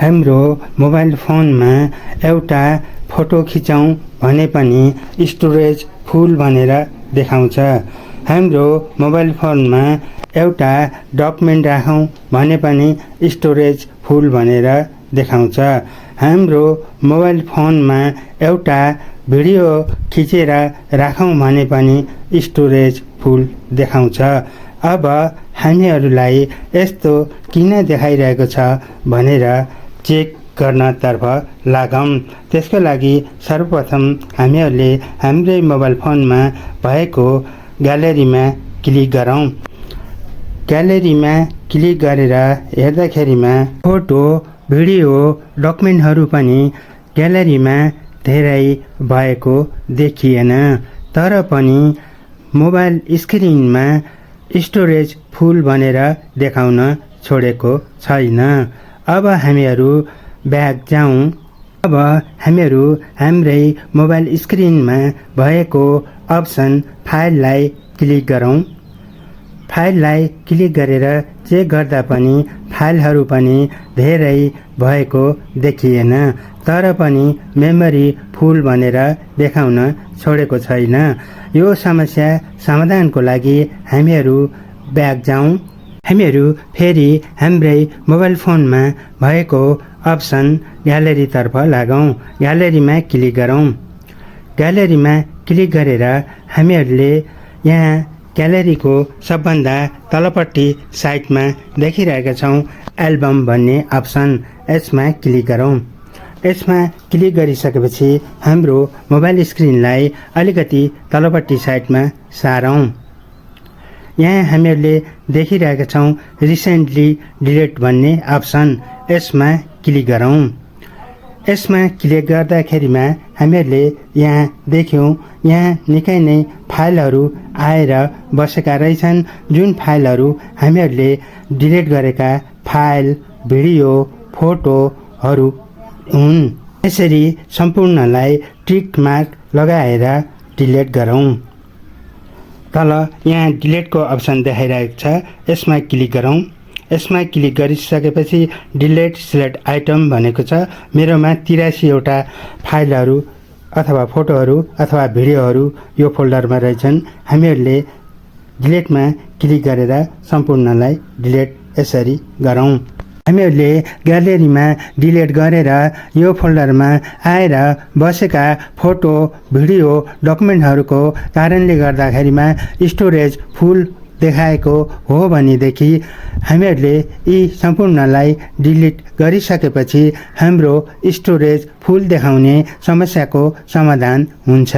हाम्रो मोबाइल फोनमा एउटा फोटो खिचौँ भने पनि स्टोरेज फुल भनेर देखाउँछ। हाम्रो मोबाइल फोनमा एउटा डकुमेन्ट राखौँ भने पनि स्टोरेज फुल भनेर देखाउँछ। हाम्रो मोबाइल फोनमा एउटा भिडियो खिचेर राखौँ भने पनि स्टोरेज फुल देखाउँछ। अब हामीहरूलाई यस्तो किन देखाइरहेको छ भनेर चेक गर्नतर्फ लागौँ। त्यसको लागि सर्वप्रथम हामीहरूले हाम्रै मोबाइल फोनमा भएको ग्यालेरीमा क्लिक गरौँ। ग्यालेरीमा क्लिक गरेर हेर्दाखेरिमा फोटो, भिडियो, डकुमेन्टहरू पनि ग्यालेरीमा धेरै भएको देखिएन। तर पनि मोबाइल स्क्रिनमा स्टोरेज फुल भनेर देखाउन छोडेको छैन। अब हामीहरू ब्याक जाउँ। अब हामीहरू हाम्रै मोबाइल स्क्रिनमा भएको अप्सन फाइललाई क्लिक गरौँ। फाइललाई क्लिक गरेर चेक गर्दा पनि फाइलहरू पनि धेरै भएको देखिएन। तर पनि मेमोरी फुल भनेर देखाउन छोडेको छैन। यो समस्या समाधानको लागि हामीहरू ब्याक जाउँ। हामीहरू फेरि हाम्रै मोबाइल फोनमा भएको अप्सन ग्यालेरीतर्फ लागौँ। ग्यालेरीमा क्लिक गरौँ। ग्यालेरीमा क्लिक गरेर हामीहरूले यहाँ ग्यालेरीको सबभन्दा तलपट्टि साइडमा देखिरहेका छौँ एल्बम भन्ने अप्सन। यसमा क्लिक गरौँ। यसमा क्लिक गरिसकेपछि हाम्रो मोबाइल स्क्रिनलाई अलिकति तलपट्टि साइडमा सारौँ। यहाँ हामीहरूले देखिरहेका छौँ रिसेन्टली डिलिट भन्ने अप्सन। यसमा क्लिक गरौँ। यसमा क्लिक गर्दाखेरिमा हामीहरूले यहाँ देख्यौँ यहाँ निकै नै फाइलहरू आएर बसेका रहेछन्। जुन फाइलहरू हामीहरूले डिलिट गरेका फाइल, भिडियो, फोटोहरू हुन्। यसरी सम्पूर्णलाई टिक मार्क लगाएर डिलिट गरौँ। तल यहाँ डिलिटको अप्सन देखाइरहेको छ। यसमा क्लिक गरौँ। यसमा क्लिक गरिसकेपछि डिलिट सिलेक्ट आइटम भनेको छ। मेरोमा 83 वटा फाइलहरू अथवा फोटोहरू अथवा भिडियोहरू यो फोल्डरमा रहेछन्। हामीहरूले डिलिटमा क्लिक गरेर सम्पूर्णलाई डिलिट यसरी गरौँ। हामीहरूले ग्यालेरीमा डिलिट गरेर यो फोल्डरमा आएर बसेका फोटो, भिडियो, डकुमेन्टहरूको कारणले गर्दाखेरिमा स्टोरेज फुल देखाएको हो भनेदेखि हामीहरूले यी सम्पूर्णलाई डिलिट गरिसकेपछि हाम्रो स्टोरेज फुल देखाउने समस्याको समाधान हुन्छ।